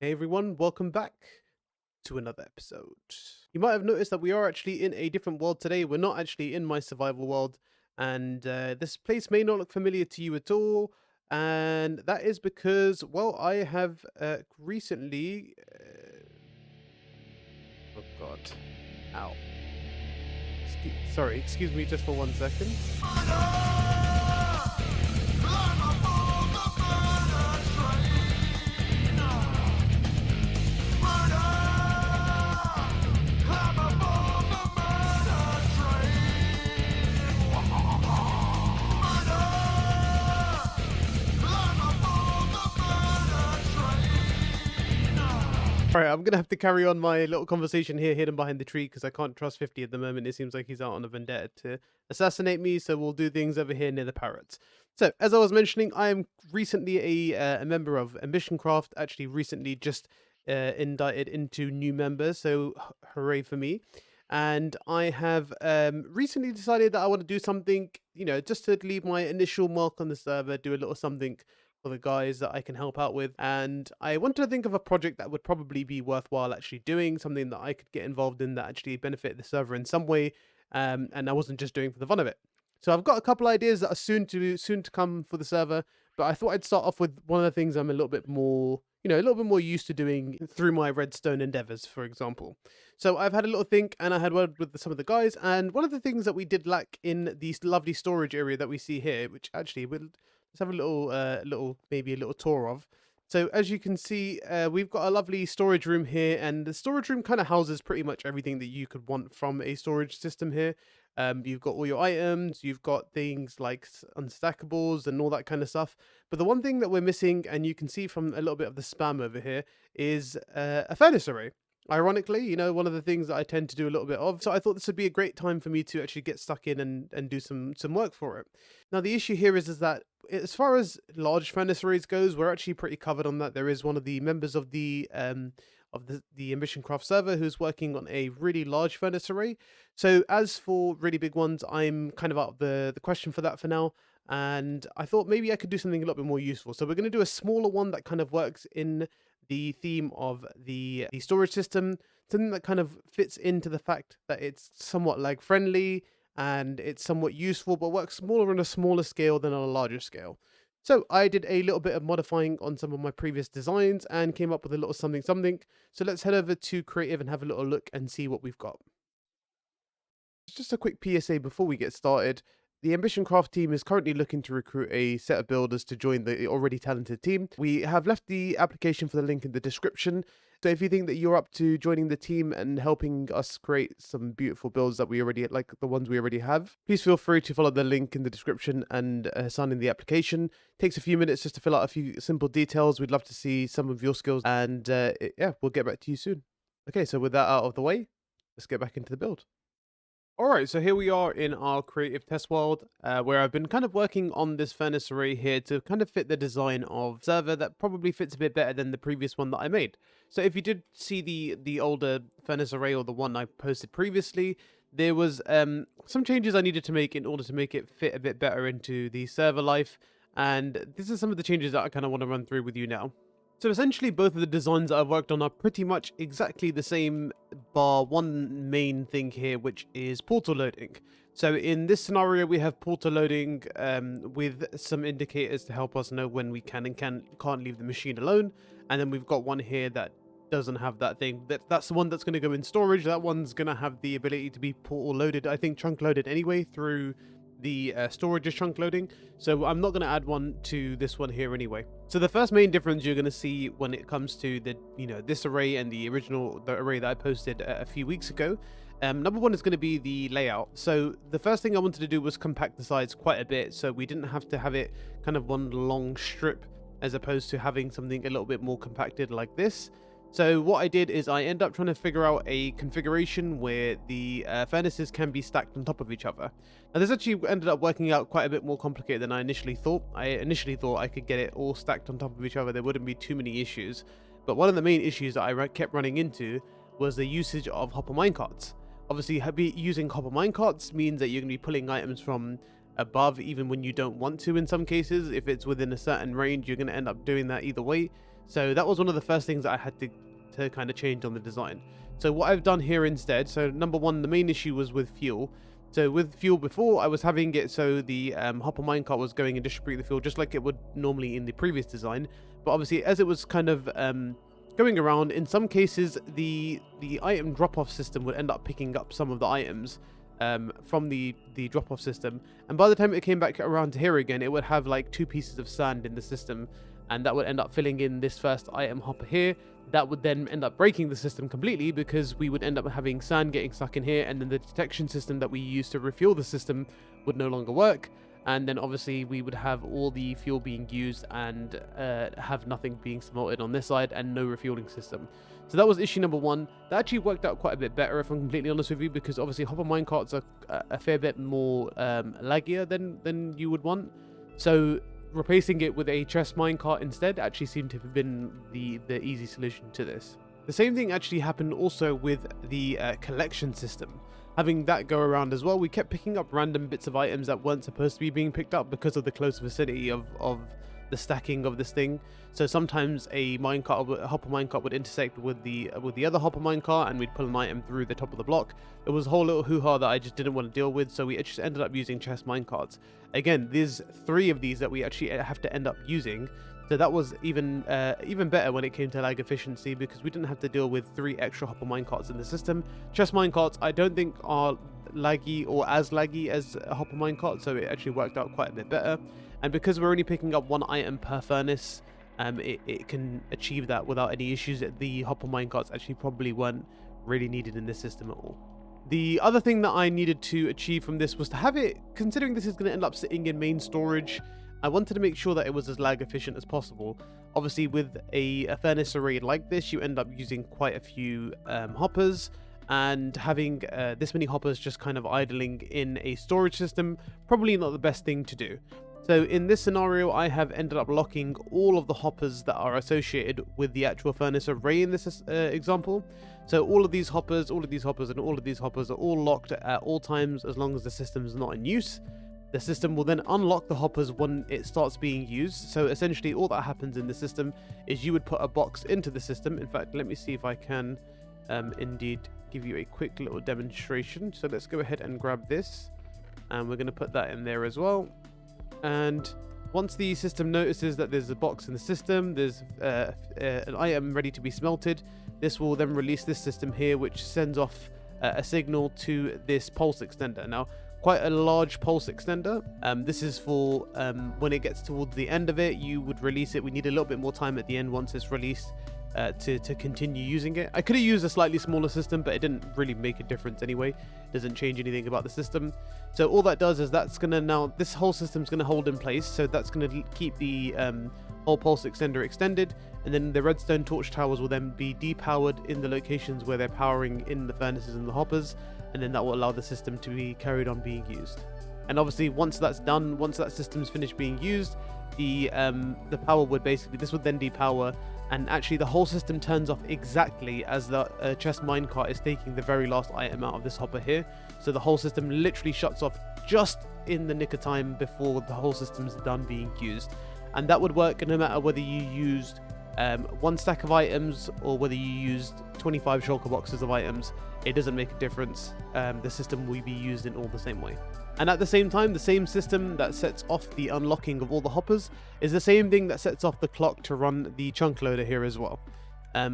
Hey everyone, welcome back to another episode. You might have noticed that we are actually in a different world today. We're not actually in my survival world, and this place may not look familiar to you at all. And that is because, well, I have recently. Oh God. Ow. Sorry, excuse me just for 1 second. All right, I'm gonna have to carry on my little conversation here, hidden behind the tree, because I can't trust 50 at the moment. It seems like he's out on a vendetta to assassinate me. So we'll do things over here near the parrots. So as I was mentioning, I am recently a member of AmbitionCraft. Actually, recently just indicted into new members. So hooray for me! And I have recently decided that I want to do something, just to leave my initial mark on the server, do a little something for the guys that I can help out with. And I wanted to think of a project that would probably be worthwhile actually doing, something that I could get involved in that actually benefit the server in some way. And I wasn't just doing for the fun of it. So I've got a couple ideas that are soon to come for the server, but I thought I'd start off with one of the things I'm a little bit more, a little bit more used to doing through my redstone endeavors, for example. So I've had a little think, and I had word with some of the guys, and one of the things that we did lack in the lovely storage area that we see here, which actually let's have a maybe a little tour of. So as you can see, we've got a lovely storage room here, and the storage room kind of houses pretty much everything that you could want from a storage system here. You've got all your items, you've got things like unstackables and all that kind of stuff. But the one thing that we're missing, and you can see from a little bit of the spam over here, is a furnace array. Ironically, one of the things that I tend to do a little bit of. So I thought this would be a great time for me to actually get stuck in and do some work for it. Now, the issue here is that as far as large furnace arrays goes, we're actually pretty covered on that. There is one of the members of the AmbitionCraft server who's working on a really large furnace array. So as for really big ones, I'm kind of out of the question for that for now. And I thought maybe I could do something a little bit more useful. So we're going to do a smaller one that kind of works in the theme of the storage system, something that kind of fits into the fact that it's somewhat lag friendly and it's somewhat useful, but works smaller on a smaller scale than on a larger scale. So I did a little bit of modifying on some of my previous designs and came up with a little something. So let's head over to creative and have a little look and see what we've got. Just a quick PSA before we get started. The AmbitionCraft team is currently looking to recruit a set of builders to join the already talented team. We have left the application for the link in the description. So if you think that you're up to joining the team and helping us create some beautiful builds that we already like, the ones we already have, please feel free to follow the link in the description and sign in the application. It takes a few minutes just to fill out a few simple details. We'd love to see some of your skills, and yeah, we'll get back to you soon. Okay, so with that out of the way, let's get back into the build. All right, so here we are in our creative test world, where I've been kind of working on this furnace array here to kind of fit the design of server that probably fits a bit better than the previous one that I made. So if you did see the older furnace array or the one I posted previously, there was some changes I needed to make in order to make it fit a bit better into the server life. And this is some of the changes that I kind of want to run through with you now. So essentially both of the designs that I've worked on are pretty much exactly the same, bar one main thing here, which is portal loading. So in this scenario we have portal loading with some indicators to help us know when we can and can't leave the machine alone. And then we've got one here that doesn't have that thing. That's the one that's going to go in storage. That one's going to have the ability to be portal loaded, I think chunk loaded anyway through the storage is chunk loading, so I'm not going to add one to this one here anyway. So the first main difference you're going to see when it comes to the this array and the array that I posted a few weeks ago, number one is going to be the layout. So the first thing I wanted to do was compact the sides quite a bit, so we didn't have to have it kind of one long strip as opposed to having something a little bit more compacted like this. So what I did is I ended up trying to figure out a configuration where the furnaces can be stacked on top of each other. Now this actually ended up working out quite a bit more complicated than I initially thought. I initially thought I could get it all stacked on top of each other. There wouldn't be too many issues. But one of the main issues that I kept running into was the usage of hopper minecarts. Obviously, using hopper minecarts means that you're going to be pulling items from above even when you don't want to in some cases. If it's within a certain range, you're going to end up doing that either way. So that was one of the first things that I had to kind of change on the design. So what I've done here instead, so number one, the main issue was with fuel. So with fuel before, I was having it so the hopper minecart was going and distributing the fuel just like it would normally in the previous design. But obviously, as it was kind of going around, in some cases, the item drop-off system would end up picking up some of the items from the drop-off system. And by the time it came back around to here again, it would have like 2 pieces of sand in the system. And that would end up filling in this first item hopper here. That would then end up breaking the system completely because we would end up having sand getting stuck in here, and then the detection system that we used to refuel the system would no longer work. And then obviously we would have all the fuel being used and have nothing being smelted on this side and no refueling system. So that was issue number one. That actually worked out quite a bit better, if I'm completely honest with you, because obviously hopper minecarts are a fair bit more laggier than you would want. So replacing it with a chest minecart instead actually seemed to have been the easy solution to this. The same thing actually happened also with the collection system. Having that go around as well, we kept picking up random bits of items that weren't supposed to be being picked up because of the close vicinity of the stacking of this thing. So sometimes a hopper minecart would intersect with the other hopper minecart, and we'd pull an item through the top of the block. It was a whole little hoo-ha that I just didn't want to deal with, so we just ended up using chest minecarts. Again, there's 3 of these that we actually have to end up using. So that was even better when it came to lag efficiency, because we didn't have to deal with 3 extra hopper minecarts in the system. Chest minecarts I don't think are laggy or as laggy as a hopper minecart, so it actually worked out quite a bit better. And because we're only picking up 1 item per furnace, it can achieve that without any issues. The hopper minecarts actually probably weren't really needed in this system at all. The other thing that I needed to achieve from this was to have it, considering this is going to end up sitting in main storage, I wanted to make sure that it was as lag efficient as possible. Obviously, with a furnace array like this, you end up using quite a few hoppers, and having this many hoppers just kind of idling in a storage system, probably not the best thing to do. So in this scenario, I have ended up locking all of the hoppers that are associated with the actual furnace array in this example. So all of these hoppers, all of these hoppers, and all of these hoppers are all locked at all times as long as the system is not in use. The system will then unlock the hoppers when it starts being used. So essentially all that happens in the system is you would put a box into the system. In fact, let me see if I can indeed give you a quick little demonstration. So let's go ahead and grab this, and we're going to put that in there as well. And once the system notices that there's a box in the system, there's an item ready to be smelted, this will then release this system here, which sends off a signal to this pulse extender. Now, quite a large pulse extender. This is for when it gets towards the end of it, you would release it. We need a little bit more time at the end once it's released to continue using it. I could have used a slightly smaller system, but it didn't really make a difference anyway. It doesn't change anything about the system. So all that does is that's gonna now, this whole system's gonna hold in place. So that's gonna keep the whole pulse extender extended, and then the redstone torch towers will then be depowered in the locations where they're powering in the furnaces and the hoppers, and then that will allow the system to be carried on being used. And obviously once that's done, once that system's finished being used, the power would basically, this would then depower, and actually the whole system turns off exactly as the chest minecart is taking the very last item out of this hopper here. So the whole system literally shuts off just in the nick of time before the whole system's done being used. And that would work no matter whether you used 1 stack of items or whether you used 25 shulker boxes of items. It doesn't make a difference. The system will be used in all the same way. And at the same time, the same system that sets off the unlocking of all the hoppers is the same thing that sets off the clock to run the chunk loader here as well.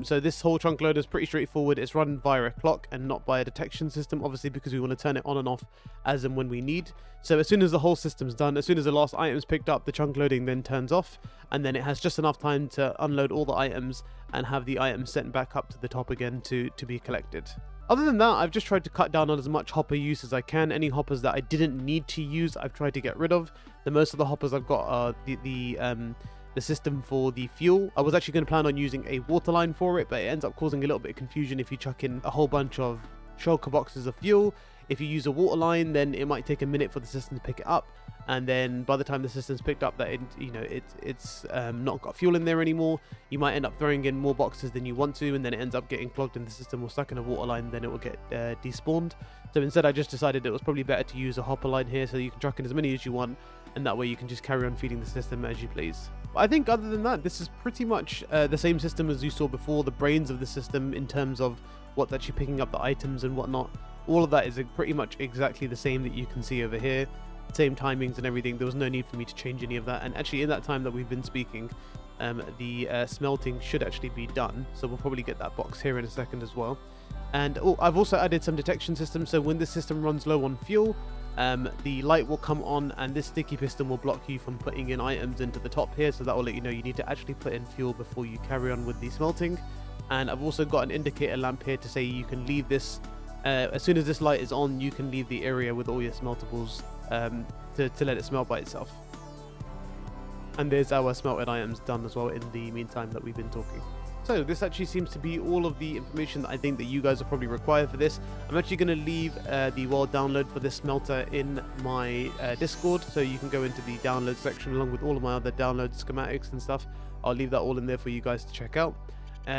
So this whole chunk loader is pretty straightforward. It's run via a clock and not by a detection system, obviously, because we want to turn it on and off as and when we need. So as soon as the whole system's done, as soon as the last item's picked up, the chunk loading then turns off, and then it has just enough time to unload all the items and have the items sent back up to the top again to be collected. Other than that, I've just tried to cut down on as much hopper use as I can. Any hoppers that I didn't need to use, I've tried to get rid of. The most of the hoppers I've got are the system for the fuel. I was actually going to plan on using a water line for it, but it ends up causing a little bit of confusion if you chuck in a whole bunch of shulker boxes of fuel. If you use a water line, then it might take a minute for the system to pick it up, and then by the time the system's picked up that it's not got fuel in there anymore, you might end up throwing in more boxes than you want to, and then it ends up getting clogged in the system or stuck in a water line, then it will get despawned. So instead I just decided it was probably better to use a hopper line here, so you can chuck in as many as you want, and that way you can just carry on feeding the system as you please. But I think other than that, this is pretty much the same system as you saw before, the brains of the system in terms of what's actually picking up the items and whatnot. All of that is pretty much exactly the same that you can see over here. Same timings and everything. There was no need for me to change any of that. And actually in that time that we've been speaking, the smelting should actually be done. So we'll probably get that box here in a second as well. And I've also added some detection systems. So when the system runs low on fuel, the light will come on and this sticky piston will block you from putting in items into the top here. So that will let you know you need to actually put in fuel before you carry on with the smelting. And I've also got an indicator lamp here to say you can leave this, as soon as this light is on, you can leave the area with all your smeltables to let it smelt by itself. And there's our smelted items done as well in the meantime that we've been talking. So this actually seems to be all of the information that I think that you guys are probably required for this. I'm actually going to leave the world download for this smelter in my Discord, so you can go into the download section along with all of my other download schematics and stuff. I'll leave that all in there for you guys to check out.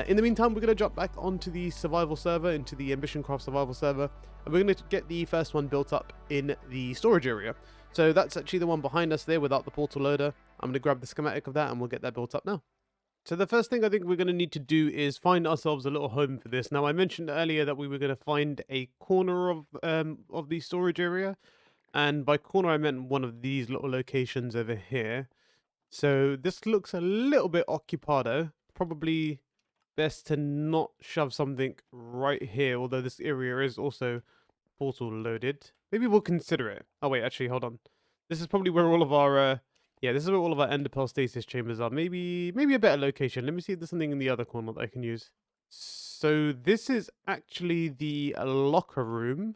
In the meantime, we're going to jump back onto the survival server, into the AmbitionCraft survival server, and we're going to get the first one built up in the storage area. So that's actually the one behind us there without the portal loader. I'm going to grab the schematic of that and we'll get that built up now. So the first thing I think we're going to need to do is find ourselves a little home for this. Now, I mentioned earlier that we were going to find a corner of the storage area. And by corner, I meant one of these little locations over here. So this looks a little bit occupado. Probably best to not shove something right here, although this area is also portal loaded. Maybe we'll consider it. Oh, wait, actually, hold on. This is probably where all of our... yeah, this is where all of our ender pearl stasis chambers are. Maybe a better location. Let me see if there's something in the other corner that I can use. So this is actually the locker room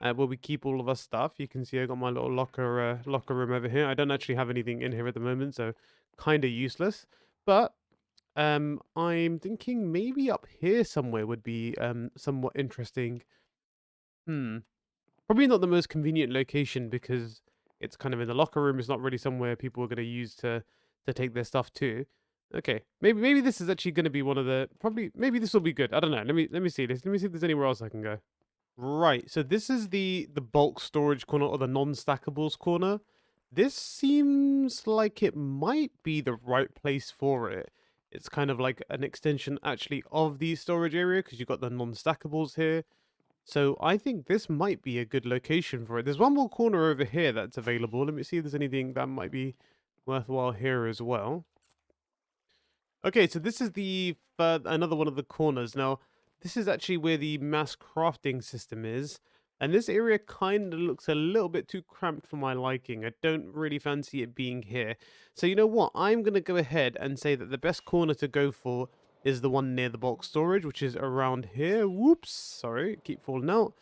where we keep all of our stuff. You can see I got my little locker room over here. I don't actually have anything in here at the moment, so kind of useless. But I'm thinking maybe up here somewhere would be somewhat interesting. Probably not the most convenient location because it's kind of in the locker room. It's not really somewhere people are going to use to take their stuff to. Okay, maybe this is actually going to be one of the maybe this will be good. I don't know. Let me see this. Let me see if there's anywhere else I can go. Right. So this is the bulk storage corner or the non-stackables corner. This seems like it might be the right place for it. It's kind of like an extension actually of the storage area because you've got the non-stackables here. So I think this might be a good location for it. There's one more corner over here that's available. Let me see if there's anything that might be worthwhile here as well. Okay, so this is the another one of the corners. Now, this is actually where the mass crafting system is. And this area kind of looks a little bit too cramped for my liking. I don't really fancy it being here. So you know what? I'm going to go ahead and say that the best corner to go for is the one near the bulk storage, which is around here. Whoops, sorry, keep falling out.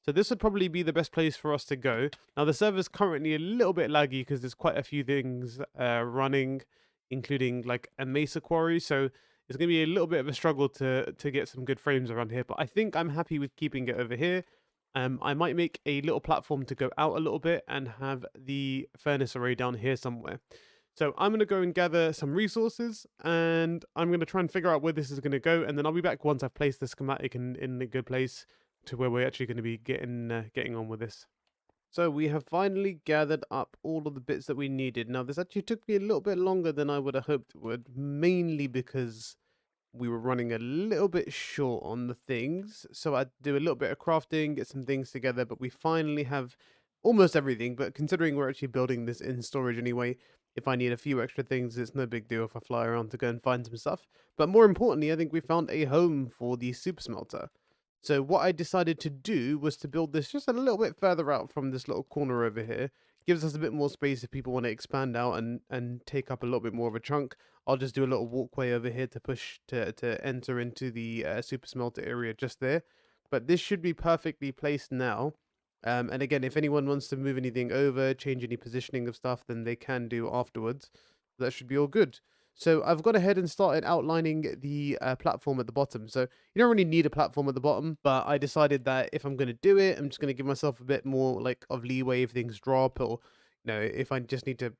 So this would probably be the best place for us to go. Now the server's currently a little bit laggy because there's quite a few things running, including like a mesa quarry. So it's going to be a little bit of a struggle to get some good frames around here. But I think I'm happy with keeping it over here. I might make a little platform to go out a little bit and have the furnace array down here somewhere. So I'm going to go and gather some resources and I'm going to try and figure out where this is going to go. And then I'll be back once I've placed the schematic in a good place to where we're actually going to be getting on with this. So we have finally gathered up all of the bits that we needed. Now this actually took me a little bit longer than I would have hoped it would, mainly because we were running a little bit short on the things. So I'd do a little bit of crafting, get some things together, but we finally have almost everything. But considering we're actually building this in storage anyway, if I need a few extra things, it's no big deal if I fly around to go and find some stuff. But more importantly, I think we found a home for the super smelter. So what I decided to do was to build this just a little bit further out from this little corner over here. Gives us a bit more space if people want to expand out and take up a little bit more of a chunk. I'll just do a little walkway over here to push to enter into the super smelter area just there. But this should be perfectly placed now. And again, if anyone wants to move anything over, change any positioning of stuff, then they can do afterwards. That should be all good. So I've gone ahead and started outlining the platform at the bottom. So you don't really need a platform at the bottom, but I decided that if I'm going to do it, I'm just going to give myself a bit more like of leeway if things drop, or you know, if I just need to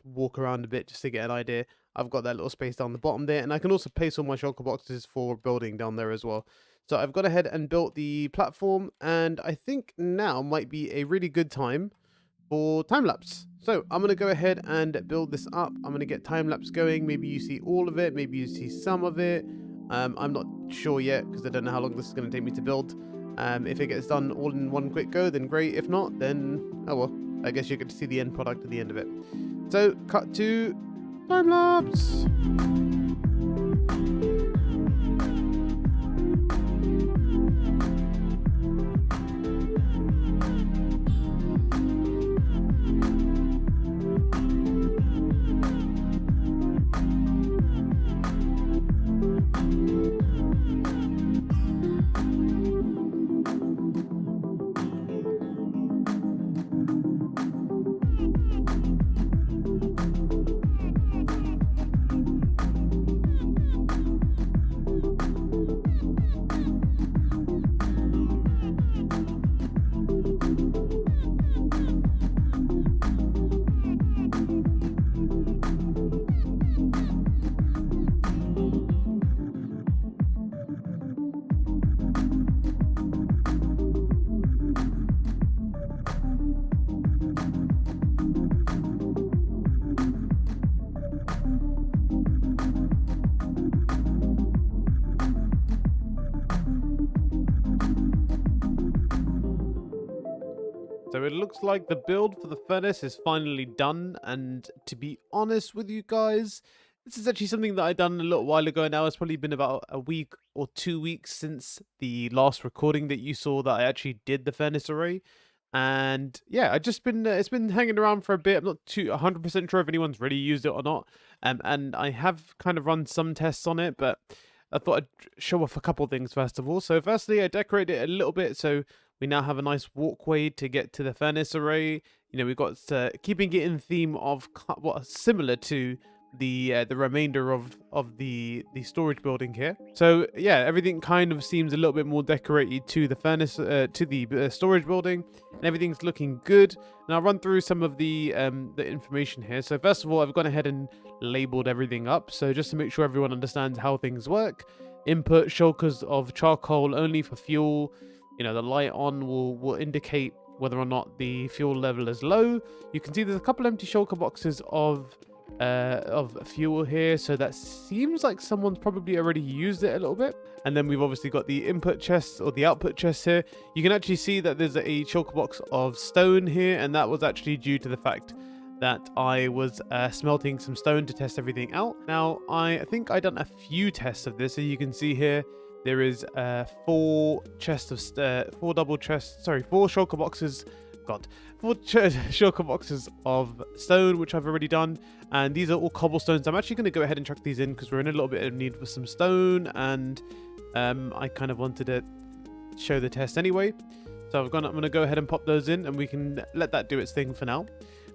walk around a bit just to get an idea. I've got that little space down the bottom there, and I can also place all my shulker boxes for building down there as well. So I've gone ahead and built the platform, and I think now might be a really good time for time-lapse. So I'm going to go ahead and build this up. I'm going to get time-lapse going. Maybe you see all of it. Maybe you see some of it. I'm not sure yet because I don't know how long this is going to take me to build. If it gets done all in one quick go, then great. If not, then, oh well, I guess you get to see the end product at the end of it. So, cut to time-lapse. So it looks like the build for the furnace is finally done, and to be honest with you guys, this is actually something that I done a little while ago now. It's probably been about a week or 2 weeks since the last recording that you saw that I actually did the furnace array. And yeah, I just been it's been hanging around for a bit. I'm not too 100% sure if anyone's really used it or not. And I have kind of run some tests on it, but I thought I'd show off a couple things first of all. So firstly, I decorated it a little bit, so we now have a nice walkway to get to the furnace array. You know, we've got keeping it in theme of what similar to the remainder of the storage building here. So yeah, everything kind of seems a little bit more decorated to the furnace to the storage building, and everything's looking good. And I'll run through some of the information here. So first of all, I've gone ahead and labeled everything up, so just to make sure everyone understands how things work. Input shulkers of charcoal only for fuel. You know, the light on will indicate whether or not the fuel level is low. You can see there's a couple empty shulker boxes of fuel here, so that seems like someone's probably already used it a little bit. And then we've obviously got the input chest or the output chest here. You can actually see that there's a shulker box of stone here, and that was actually due to the fact that I was smelting some stone to test everything out. Now, I think I done a few tests of this, so you can see here there is 4 shulker boxes. God, 4 shulker boxes of stone, which I've already done, and these are all cobblestones. I'm actually going to go ahead and chuck these in because we're in a little bit of need for some stone, and I kind of wanted to show the test anyway. So I'm going to go ahead and pop those in, and we can let that do its thing for now.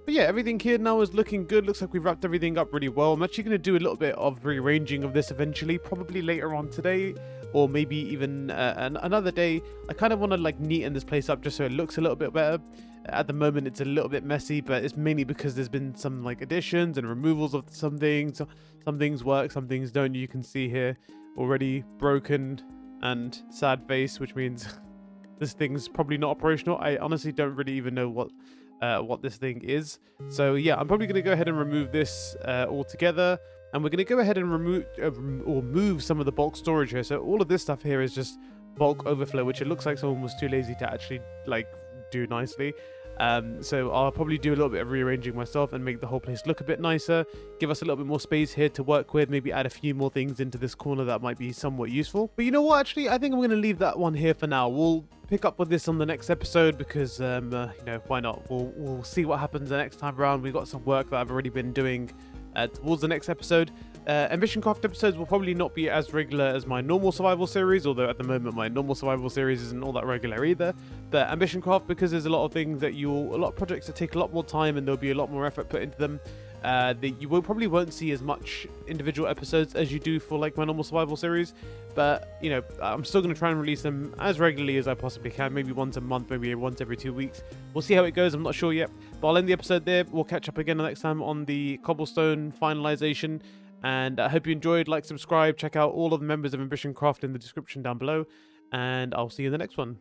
But yeah, everything here now is looking good. Looks like we've wrapped everything up really well. I'm actually going to do a little bit of rearranging of this eventually, probably later on today, or maybe even another day. I kind of want to like neaten this place up just so it looks a little bit better. At the moment, it's a little bit messy, but it's mainly because there's been some like additions and removals of some things. Some things work, some things don't. You can see here already broken and sad face, which means this thing's probably not operational. I honestly don't really even know what this thing is. So yeah, I'm probably going to go ahead and remove this altogether, and we're going to go ahead and remove or move some of the bulk storage here. So all of this stuff here is just bulk overflow, which it looks like someone was too lazy to actually like do nicely. So I'll probably do a little bit of rearranging myself and make the whole place look a bit nicer, give us a little bit more space here to work with, maybe add a few more things into this corner that might be somewhat useful. But you know what, actually, I think I'm going to leave that one here for now. We'll pick up with this on the next episode because, you know, why not? We'll see what happens the next time around. We've got some work that I've already been doing towards the next episode. AmbitionCraft episodes will probably not be as regular as my normal survival series, although at the moment my normal survival series isn't all that regular either. But AmbitionCraft, because there's a lot of things that a lot of projects that take a lot more time and there'll be a lot more effort put into them, that you probably won't see as much individual episodes as you do for like my normal survival series. But you know, I'm still going to try and release them as regularly as I possibly can, maybe once a month, maybe once every 2 weeks. We'll see how it goes. I'm not sure yet, but I'll end the episode there. We'll catch up again next time on the cobblestone finalization. And I hope you enjoyed. Like, subscribe, check out all of the members of AmbitionCraft in the description down below, and I'll see you in the next one.